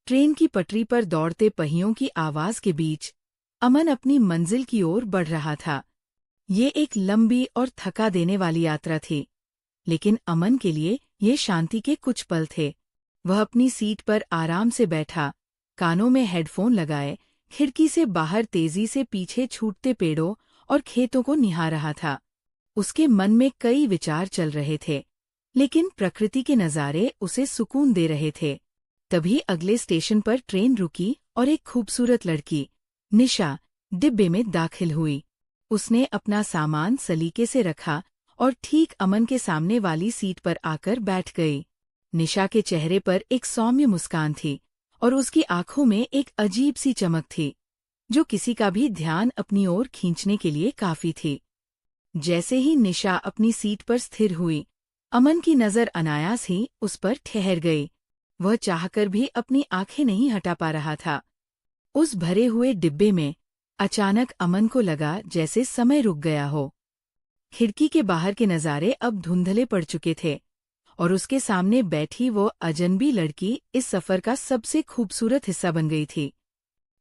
Train की पटरी पर दौड़ते पहियों की आवाज के बीच अमन अपनी मंजिल की ओर बढ़ रहा था। ये एक लंबी और थका देने वाली यात्रा थी, लेकिन अमन के लिए ये शांति के कुछ पल थे। वह अपनी सीट पर आराम से बैठा, कानों में हेडफोन लगाए, खिड़की से बाहर तेजी से पीछे छूटते पेड़ों और खेतों को निहार रहा था। उसके मन में कई विचार चल रहे थे, लेकिन प्रकृति के नज़ारे उसे सुकून दे रहे थे। तभी अगले स्टेशन पर ट्रेन रुकी और एक खूबसूरत लड़की, निशा, डिब्बे में दाखिल हुई। उसने अपना सामान सलीके से रखा और ठीक अमन के सामने वाली सीट पर आकर बैठ गई। निशा के चेहरे पर एक सौम्य मुस्कान थी और उसकी आंखों में एक अजीब सी चमक थी, जो किसी का भी ध्यान अपनी ओर खींचने के लिए काफी थी। जैसे ही निशा अपनी सीट पर स्थिर हुई, अमन की नजर अनायास ही उस पर ठहर गई। वह चाहकर भी अपनी आंखें नहीं हटा पा रहा था। उस भरे हुए डिब्बे में अचानक अमन को लगा जैसे समय रुक गया हो। खिड़की के बाहर के नज़ारे अब धुंधले पड़ चुके थे और उसके सामने बैठी वो अजनबी लड़की इस सफर का सबसे खूबसूरत हिस्सा बन गई थी।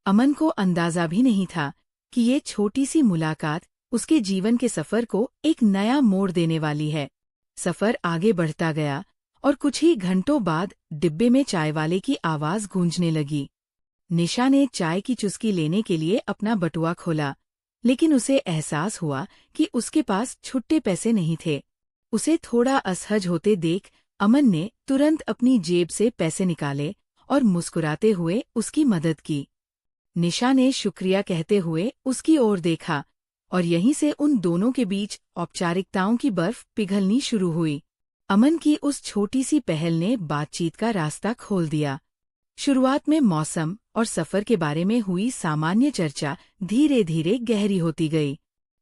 अमन को अंदाजा भी नहीं था कि ये छोटी सी मुलाकात उसके जीवन के सफर को एक नया मोड़ देने वाली है। सफर आगे बढ़ता गया और कुछ ही घंटों बाद डिब्बे में चाय वाले की आवाज गूंजने लगी। निशा ने चाय की चुस्की लेने के लिए अपना बटुआ खोला, लेकिन उसे एहसास हुआ कि उसके पास छुट्टे पैसे नहीं थे। उसे थोड़ा असहज होते देख अमन ने तुरंत अपनी जेब से पैसे निकाले और मुस्कुराते हुए उसकी मदद की। निशा ने शुक्रिया कहते हुए उसकी ओर देखा और यहीं से उन दोनों के बीच औपचारिकताओं की बर्फ पिघलनी शुरू हुई। अमन की उस छोटी सी पहल ने बातचीत का रास्ता खोल दिया। शुरुआत में मौसम और सफर के बारे में हुई सामान्य चर्चा धीरे धीरे गहरी होती गई।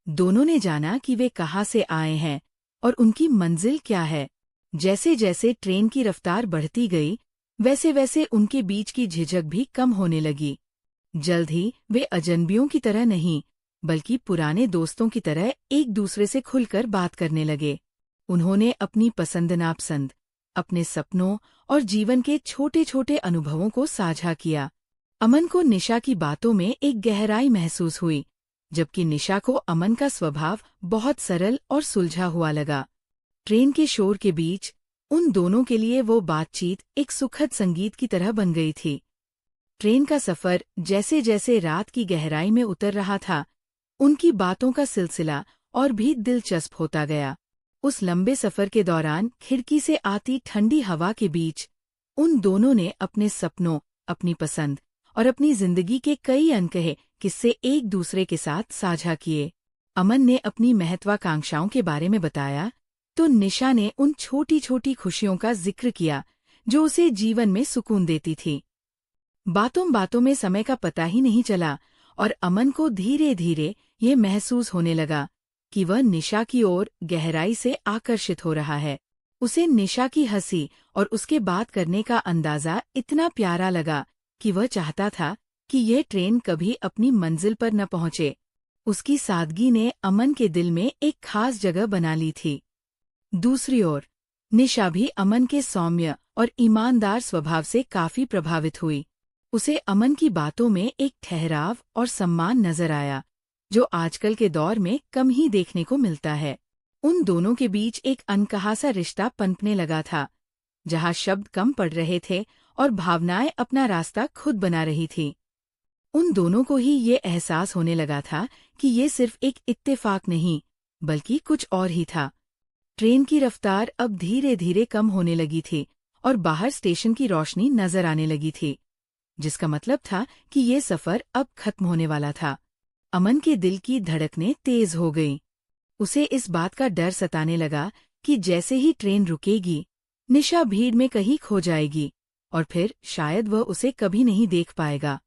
दोनों ने जाना कि वे कहाँ से आए हैं और उनकी मंजिल क्या है। जैसे जैसे ट्रेन की रफ्तार बढ़ती गई, वैसे वैसे उनके बीच की झिझक भी कम होने लगी। जल्द ही वे अजनबियों की तरह नहीं, बल्कि पुराने दोस्तों की तरह एक दूसरे से खुलकर बात करने लगे। उन्होंने अपनी पसंद नापसंद, अपने सपनों और जीवन के छोटे छोटे अनुभवों को साझा किया। अमन को निशा की बातों में एक गहराई महसूस हुई, जबकि निशा को अमन का स्वभाव बहुत सरल और सुलझा हुआ लगा। ट्रेन के शोर के बीच उन दोनों के लिए वो बातचीत एक सुखद संगीत की तरह बन गई थी। ट्रेन का सफर जैसे जैसे रात की गहराई में उतर रहा था, उनकी बातों का सिलसिला और भी दिलचस्प होता गया। उस लंबे सफर के दौरान खिड़की से आती ठंडी हवा के बीच उन दोनों ने अपने सपनों, अपनी पसंद और अपनी जिंदगी के कई अनकहे किस्से एक दूसरे के साथ साझा किए। अमन ने अपनी महत्वाकांक्षाओं के बारे में बताया, तो निशा ने उन छोटी छोटी खुशियों का जिक्र किया जो उसे जीवन में सुकून देती थी। बातों बातों में समय का पता ही नहीं चला और अमन को धीरे धीरे ये महसूस होने लगा कि वह निशा की ओर गहराई से आकर्षित हो रहा है। उसे निशा की हंसी और उसके बात करने का अंदाजा इतना प्यारा लगा कि वह चाहता था कि यह ट्रेन कभी अपनी मंजिल पर न पहुंचे। उसकी सादगी ने अमन के दिल में एक खास जगह बना ली थी। दूसरी ओर निशा भी अमन के सौम्य और ईमानदार स्वभाव से काफी प्रभावित हुई। उसे अमन की बातों में एक ठहराव और सम्मान नजर आया, जो आजकल के दौर में कम ही देखने को मिलता है। उन दोनों के बीच एक अनकहा सा रिश्ता पनपने लगा था, जहाँ शब्द कम पड़ रहे थे और भावनाएं अपना रास्ता खुद बना रही थी। उन दोनों को ही ये एहसास होने लगा था कि ये सिर्फ एक इत्तेफाक नहीं, बल्कि कुछ और ही था। ट्रेन की रफ्तार अब धीरे धीरे कम होने लगी थी और बाहर स्टेशन की रोशनी नजर आने लगी थी, जिसका मतलब था कि ये सफर अब खत्म होने वाला था। अमन के दिल की धड़कनें तेज हो गईं। उसे इस बात का डर सताने लगा कि जैसे ही ट्रेन रुकेगी, निशा भीड़ में कहीं खो जाएगी और फिर शायद वह उसे कभी नहीं देख पाएगा।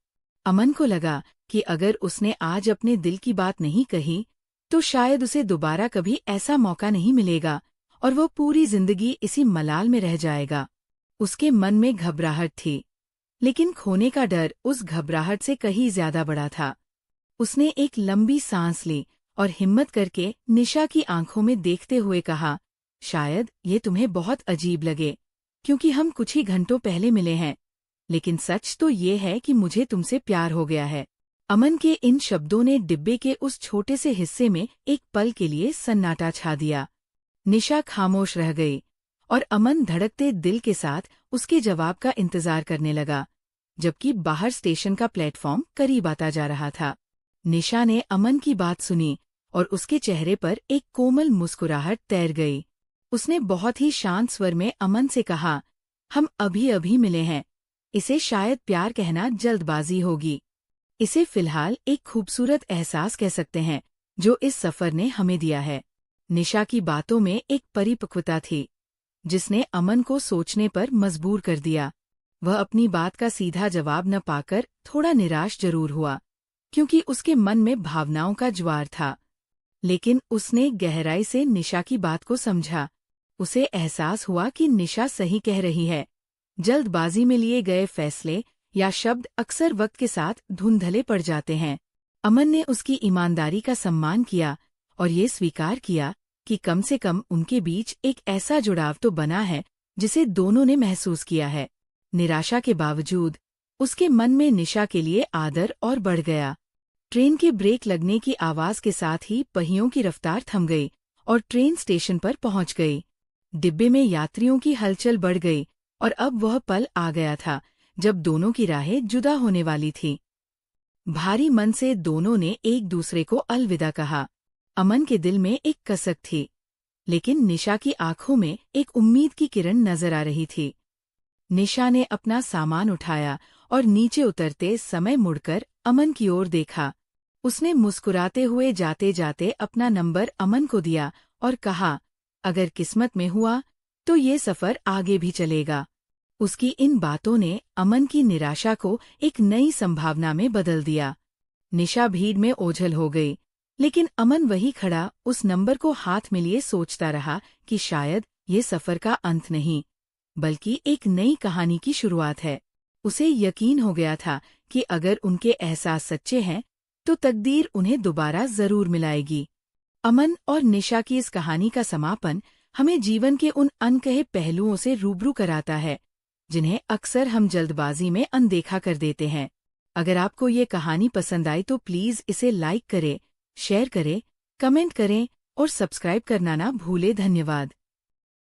अमन को लगा कि अगर उसने आज अपने दिल की बात नहीं कही, तो शायद उसे दोबारा कभी ऐसा मौका नहीं मिलेगा और वो पूरी जिंदगी इसी मलाल में रह जाएगा। उसके मन में घबराहट थी, लेकिन खोने का डर उस घबराहट से कहीं ज्यादा बड़ा था। उसने एक लंबी सांस ली और हिम्मत करके निशा की आंखों में देखते हुए कहा, शायद ये तुम्हें बहुत अजीब लगे, क्योंकि हम कुछ ही घंटों पहले मिले हैं, लेकिन सच तो ये है कि मुझे तुमसे प्यार हो गया है। अमन के इन शब्दों ने डिब्बे के उस छोटे से हिस्से में एक पल के लिए सन्नाटा छा दिया। निशा खामोश रह गई और अमन धड़कते दिल के साथ उसके जवाब का इंतजार करने लगा, जबकि बाहर स्टेशन का प्लेटफॉर्म करीब आता जा रहा था। निशा ने अमन की बात सुनी और उसके चेहरे पर एक कोमल मुस्कुराहट तैर गई। उसने बहुत ही शांत स्वर में अमन से कहा, हम अभी अभी मिले हैं। इसे शायद प्यार कहना जल्दबाजी होगी। इसे फिलहाल एक खूबसूरत एहसास कह सकते हैं जो इस सफर ने हमें दिया है। निशा की बातों में एक परिपक्वता थी जिसने अमन को सोचने पर मजबूर कर दिया। वह अपनी बात का सीधा जवाब न पाकर थोड़ा निराश जरूर हुआ, क्योंकि उसके मन में भावनाओं का ज्वार था। लेकिन उसने गहराई से निशा की बात को समझा। उसे एहसास हुआ कि निशा सही कह रही है। जल्दबाजी में लिए गए फैसले या शब्द अक्सर वक्त के साथ धुंधले पड़ जाते हैं। अमन ने उसकी ईमानदारी का सम्मान किया और ये स्वीकार किया कि कम से कम उनके बीच एक ऐसा जुड़ाव तो बना है जिसे दोनों ने महसूस किया है। निराशा के बावजूद उसके मन में निशा के लिए आदर और बढ़ गया। ट्रेन के ब्रेक लगने की आवाज के साथ ही पहियों की रफ्तार थम गई और ट्रेन स्टेशन पर पहुंच गई। डिब्बे में यात्रियों की हलचल बढ़ गई और अब वह पल आ गया था जब दोनों की राहें जुदा होने वाली थी। भारी मन से दोनों ने एक दूसरे को अलविदा कहा। अमन के दिल में एक कसक थी, लेकिन निशा की आंखों में एक उम्मीद की किरण नजर आ रही थी। निशा ने अपना सामान उठाया और नीचे उतरते समय मुड़कर अमन की ओर देखा। उसने मुस्कुराते हुए जाते जाते अपना नंबर अमन को दिया और कहा, अगर किस्मत में हुआ तो ये सफर आगे भी चलेगा। उसकी इन बातों ने अमन की निराशा को एक नई संभावना में बदल दिया। निशा भीड़ में ओझल हो गई, लेकिन अमन वही खड़ा उस नंबर को हाथ में लिए सोचता रहा कि शायद ये सफर का अंत नहीं, बल्कि एक नई कहानी की शुरुआत है। उसे यकीन हो गया था कि अगर उनके एहसास सच्चे हैं तो तकदीर उन्हें दोबारा जरूर मिलाएगी। अमन और निशा की इस कहानी का समापन हमें जीवन के उन अनकहे पहलुओं से रूबरू कराता है जिन्हें अक्सर हम जल्दबाजी में अनदेखा कर देते हैं। अगर आपको ये कहानी पसंद आई तो प्लीज़ इसे लाइक करें, शेयर करें, कमेंट करें और सब्सक्राइब करना ना भूलें। धन्यवाद।